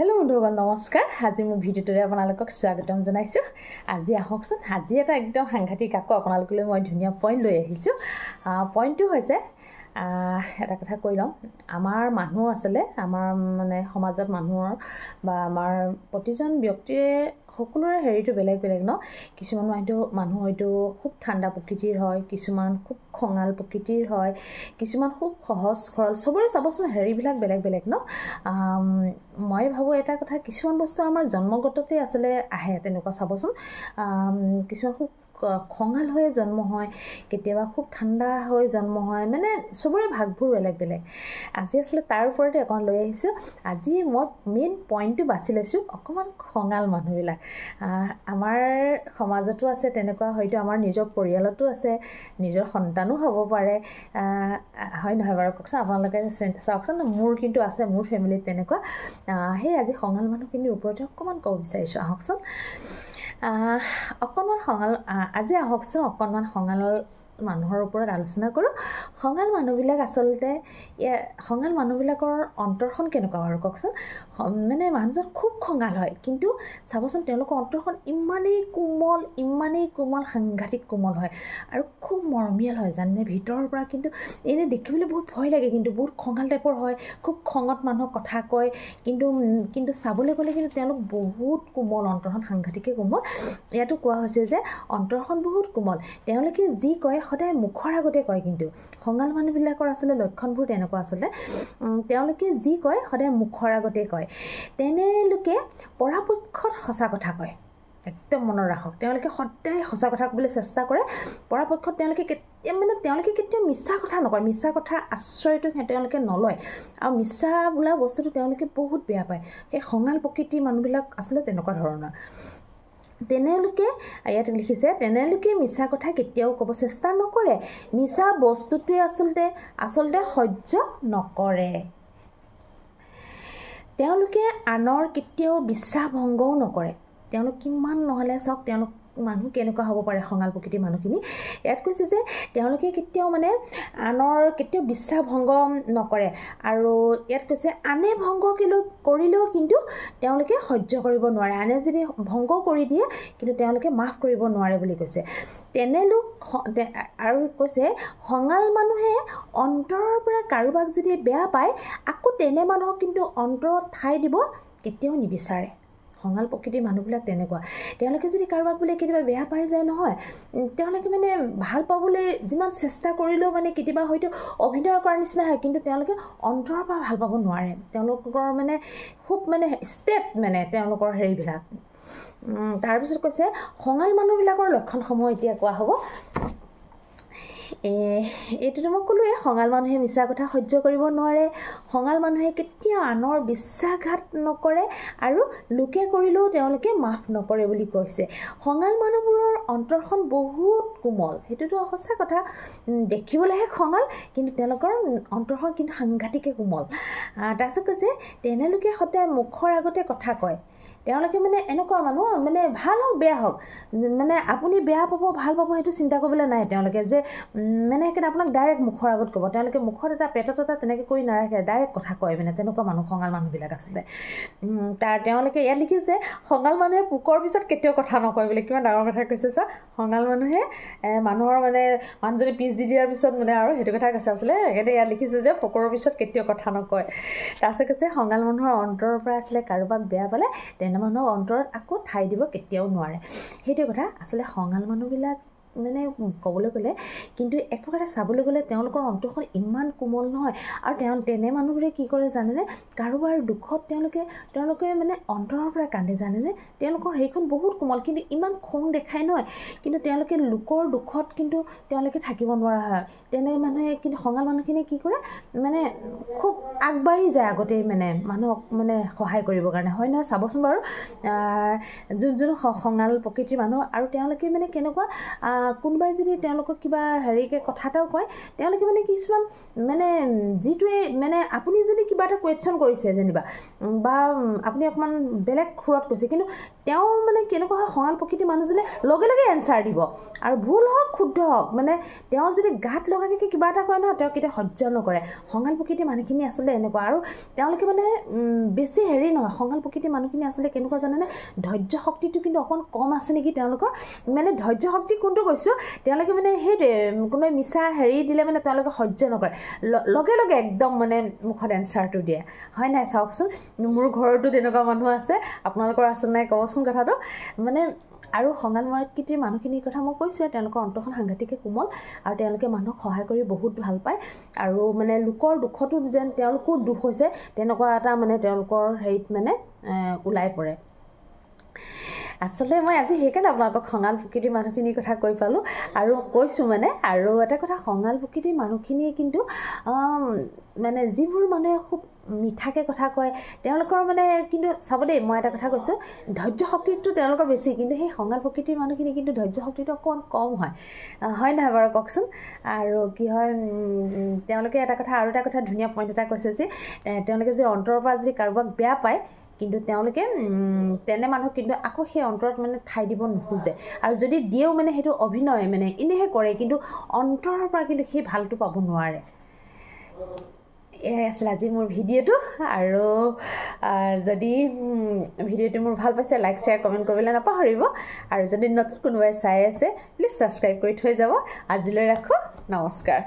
Hello' বন্ধুসকল নমস্কাৰ। আজি মোৰ ভিডিঅ'টোলৈ আপোনালোকক স্বাগতম জনাইছোঁ। আজি আহকচোন, আজি এটা একদম সাংঘাতিক আকৌ আপোনালোকলৈ মই ধুনীয়া পইণ্ট লৈ আহিছোঁ। পইণ্টটো হৈছে এটা কথা কৈ লওঁ, আমাৰ মানুহ আছিলে, আমাৰ মানে সমাজত মানুহৰ বা আমাৰ প্ৰতিজন ব্যক্তিৰে সকলোৰে হেৰিটো বেলেগ বেলেগ ন। কিছুমান মানুহ হয়তো খুব ঠাণ্ডা প্ৰকৃতিৰ হয়, কিছুমান খুব খঙাল প্ৰকৃতিৰ হয়, কিছুমান খুব সহজ সৰল, চবৰে চাবচোন হেৰিবিলাক বেলেগ বেলেগ ন। মই ভাবোঁ এটা কথা, কিছুমান বস্তু আমাৰ জন্মগততে আচলতে আহে তেনেকুৱা চাবচোন। কিছুমান খুব খঙাল হৈয়ে জন্ম হয়, কেতিয়াবা খুব ঠাণ্ডা হৈ জন্ম হয়, মানে চবৰে ভাগবোৰ বেলেগ বেলেগ। আজি আচলতে তাৰ ওপৰতে অকণমান লৈ আহিছোঁ। আজি মই মেইন পইণ্টটো বাছি লৈছোঁ অকণমান খঙাল মানুহবিলাক। আমাৰ সমাজতো আছে তেনেকুৱা, হয়তো আমাৰ নিজৰ পৰিয়ালতো আছে, নিজৰ সন্তানো হ'ব পাৰে, হয় নহয় বাৰু কওকচোন। আপোনালোকে চাওকচোন, মোৰ কিন্তু আছে, মোৰ ফেমিলিত তেনেকুৱা। সেই আজি খঙাল মানুহখিনিৰ ওপৰতে অকণমান ক'ব বিচাৰিছোঁ, আহকচোন। আজি আহকচোন অকণমান খঙাল মানুহৰ ওপৰত আলোচনা কৰোঁ। খঙাল মানুহবিলাক আচলতে খঙাল মানুহবিলাকৰ অন্তৰখন কেনেকুৱা বাৰু কওকচোন। মানে মানুহজন খুব খঙাল হয়, কিন্তু চাবচোন তেওঁলোকৰ অন্তৰখন ইমানেই কোমল, সাংঘাতিক কোমল হয় আৰু খুব মৰমীয়াল হয় জানেনে ভিতৰৰ পৰা। কিন্তু এনেই দেখিবলৈ বহুত ভয় লাগে, কিন্তু বহুত খঙাল টাইপৰ হয়, খুব খঙত মানুহক কথা কয়, কিন্তু চাবলৈ গ'লে কিন্তু তেওঁলোক বহুত কোমল, অন্তৰখন সাংঘাতিকে কোমল। ইয়াতো কোৱা হৈছে যে অন্তৰখন বহুত কোমল, তেওঁলোকে যি কয় সদায় মুখৰ আগতে কয়। কিন্তু খঙাল মানুহবিলাকৰ আচলতে লক্ষণবোৰ তেনেকুৱা আচলতে, তেওঁলোকে যি কয় সদায় মুখৰ আগতে কয়। তেনেলোকে পৰাপক্ষত সঁচা কথা কয়, একদম মনত ৰাখক। তেওঁলোকে সদায় সঁচা কথা ক'বলৈ চেষ্টা কৰে, পৰাপক্ষত তেওঁলোকে কেতিয়াও মিছা কথা নকয়, মিছা কথাৰ আশ্ৰয়টো তেওঁলোকে নলয়, আৰু মিছা বোলা বস্তুটো তেওঁলোকে বহুত বেয়া পায়। সেই খঙাল প্ৰকৃতিৰ মানুহবিলাক আচলতে তেনেকুৱা ধৰণৰ। তেনেলোকে ইয়াত লিখিছে, তেনেলোকে মিছা কথা কেতিয়াও ক'ব চেষ্টা নকৰে, মিছা বস্তুটোৱে আচলতে সহ্য নকৰে। তেওঁলোকে আনৰ কেতিয়াও বিশ্বাস ভংগও নকৰে। তেওঁলোক কিমান নহ'লে চাওক, তেওঁলোক মানুহ কেনেকুৱা হ'ব পাৰে খঙাল প্ৰকৃতিৰ মানুহখিনি। ইয়াত কৈছে যে তেওঁলোকে কেতিয়াও আনৰ কেতিয়াও বিশ্বাস ভংগ নকৰে, আৰু ইয়াত কৈছে আনে ভংগ কৰিলেও কিন্তু তেওঁলোকে সহ্য কৰিব নোৱাৰে। আনে যদি ভংগ কৰি দিয়ে কিন্তু তেওঁলোকে মাফ কৰিব নোৱাৰে বুলি কৈছে। আৰু কৈছে খঙাল মানুহে অন্তৰৰ পৰা কাৰোবাক যদি বেয়া পায়, আকৌ তেনে মানুহক কিন্তু অন্তৰত ঠাই দিব কেতিয়াও নিবিচাৰে। খঙাল প্ৰকৃতিৰ মানুহবিলাক তেনেকুৱা। তেওঁলোকে যদি কাৰোবাক বোলে কেতিয়াবা বেয়া পাই যায় নহয়, তেওঁলোকে ভাল পাবলৈ যিমান চেষ্টা কৰিলেও কেতিয়াবা হয়তো অভিনয় কৰাৰ নিচিনা হয়, কিন্তু তেওঁলোকে অন্তৰৰ পৰা ভাল পাব নোৱাৰে। তেওঁলোকৰ খুব ষ্টেট তেওঁলোকৰ হেৰিবিলাক। তাৰপিছত কৈছে খঙাল মানুহবিলাকৰ লক্ষণসমূহ এতিয়া কোৱা হ'ব। এইটোতো মই ক'লোৱে, খঙাল মানুহে মিছা কথা সহ্য কৰিব নোৱাৰে, খঙাল মানুহে কেতিয়াও আনৰ বিশ্বাসঘাত নকৰে, আৰু লোকে কৰিলেও তেওঁলোকে মাফ নকৰে বুলি কৈছে। খঙাল মানুহবোৰৰ অন্তৰখন বহুত কোমল, সেইটোতো সঁচা কথা। দেখিবলৈহে খঙাল, কিন্তু তেওঁলোকৰ অন্তৰখন কিন্তু সাংঘাতিকে কোমল। তাৰপিছত কৈছে তেনেলোকে সদায় মুখৰ আগতে কথা কয়। তেওঁলোকে এনেকুৱা মানুহ, ভাল হওক বেয়া হওক, আপুনি বেয়া পাব ভাল পাব সেইটো চিন্তা কৰিবলৈ নাই। তেওঁলোকে যে সেইকাৰণে আপোনাক ডাইৰেক্ট মুখৰ আগত ক'ব। তেওঁলোকে মুখত এটা পেটত এটা তেনেকৈ কৰি নাৰাখে, ডাইৰেক্ট কথা কয়। তেনেকুৱা মানুহ খঙাল মানুহবিলাক আচলতে। তেওঁলোকে ইয়াত লিখিছে খঙাল মানুহে পোকৰ পিছত কেতিয়াও কথা নকয় বুলি। কিমান ডাঙৰ কথা কৈছে চোৱা। খঙাল মানুহে মানুহৰ মানুহজনী পিছ দি দিয়াৰ পিছত আৰু সেইটো কথা কৈছে আচলতে। সেইকাৰণে ইয়াত লিখিছে যে পোকৰ পিছত কেতিয়াও কথা নকয়। তাৰপিছত কৈছে খঙাল মানুহৰ অন্তৰৰ পৰা আচলতে কাৰোবাক বেয়া পালে তেনে মানুহৰ অন্তৰত আকৌ ঠাই দিব কেতিয়াও নোৱাৰে। সেইটোৱে কথা আচলতে। খঙাল মানুহবিলাক ক'বলৈ গ'লে কিন্তু এক প্ৰকাৰে চাবলৈ গ'লে তেওঁলোকৰ অন্তৰখন ইমান কোমল নহয়। আৰু তেনে মানুহবোৰে কি কৰে জানেনে, কাৰোবাৰ দুখত তেওঁলোকে অন্তৰৰ পৰা কান্দে জানেনে। তেওঁলোকৰ সেইখন বহুত কোমল, কিন্তু ইমান খং দেখায় নহয়, কিন্তু তেওঁলোকে লোকৰ দুখত কিন্তু তেওঁলোকে থাকিব নোৱাৰা হয়। তেনে মানুহে কিন্তু খঙাল মানুহখিনিয়ে কি কৰে, খুব আগবাঢ়ি যায় আগতেই মানুহক সহায় কৰিবৰ কাৰণে, হয় নহয় চাবচোন বাৰু। যোন খঙাল প্ৰকৃতিৰ মানুহ, আৰু তেওঁলোকে কেনেকুৱা, কোনোবাই যদি তেওঁলোকক কিবা হেৰিকে কথা এটাও কয়, তেওঁলোকে কিছুমান যিটোৱে আপুনি যদি কিবা এটা কুৱেশ্যন কৰিছে যেনিবা, বা আপুনি অকণমান বেলেগ সুৰত কৈছে, কিন্তু তেওঁ মানে কেনেকুৱা হয় খঙাল প্ৰকৃতিৰ মানুহজনে লগে লগে এনচাৰ দিব আৰু ভুল হওক শুদ্ধ হওক মানে তেওঁ যদি গাত লগাকৈ কিবা এটা কৰে নহয় তেওঁ কেতিয়া সহ্য নকৰে খঙাল প্ৰকৃতিৰ মানুহখিনি আচলতে এনেকুৱা আৰু তেওঁলোকে মানে বেছি হেৰি নহয় খঙাল প্ৰকৃতিৰ মানুহখিনি আচলতে কেনেকুৱা জানেনে ধৈৰ্য শক্তিটো কিন্তু অকণ কম আছে নেকি তেওঁলোকৰ মানে ধৈৰ্য শক্তি কোনটো কৈছোঁ তেওঁলোকে মানে সেইটোৱে কোনোবাই মিছা হেৰি দিলে মানে তেওঁলোকে সহ্য নকৰে লগে লগে একদম মানে মুখত এনচাৰটো দিয়ে হয় নাই চাওকচোন মোৰ ঘৰতো তেনেকুৱা মানুহ আছে আপোনালোকৰ আছে নাই ক'বচোন কথাটো মানে আৰু খঙাল প্ৰকৃতিৰ মানুহখিনিৰ কথা মই কৈছোঁ তেওঁলোকৰ অন্তৰখন সাংঘাতিকে কোমল আৰু তেওঁলোকে মানুহক সহায় কৰি বহুত ভাল পায় আৰু মানে লোকৰ দুখতো যেন তেওঁলোকো দুখ হৈছে তেনেকুৱা এটা মানে তেওঁলোকৰ হেৰিত মানে ওলাই পৰে আচলতে মই আজি সেইকাৰণে আপোনালোকক খঙাল প্ৰকৃতিৰ মানুহখিনিৰ কথা কৈ পালোঁ আৰু কৈছোঁ মানে আৰু এটা কথা খঙাল প্ৰকৃতিৰ মানুহখিনিয়ে কিন্তু মানে যিবোৰ মানুহে খুব মিঠাকৈ কথা কয় তেওঁলোকৰ মানে কিন্তু চাব দেই মই এটা কথা কৈছোঁ ধৈৰ্য শক্তিটো তেওঁলোকৰ বেছি কিন্তু সেই খঙাল প্ৰকৃতিৰ মানুহখিনি কিন্তু ধৈৰ্য শক্তিটো অকণমান কম হয় নহয় বাৰু কওকচোন আৰু কি হয় তেওঁলোকে এটা কথা আৰু এটা কথা ধুনীয়া পইণ্ট এটা কৈছে যে তেওঁলোকে যে অন্তৰৰ পৰা যদি কাৰোবাক বেয়া পায় কিন্তু তেওঁলোকে তেনে মানুহক কিন্তু আকৌ সেই অন্তৰত মানে ঠাই দিব নোখোজে আৰু যদি দিয়েও মানে সেইটো অভিনয় মানে এনেহে কৰে কিন্তু অন্তৰৰ পৰা কিন্তু সেই ভালটো পাব নোৱাৰে এয়াই আছিল আজি মোৰ ভিডিঅ'টো আৰু যদি ভিডিঅ'টো মোৰ ভাল পাইছে লাইক শ্বেয়াৰ কমেণ্ট কৰিবলৈ নাপাহৰিব আৰু যদি নতুন কোনোবাই চাই আছে প্লিজ ছাবস্ক্ৰাইব কৰি থৈ যাব আজিলৈ ৰাখোঁ নমস্কাৰ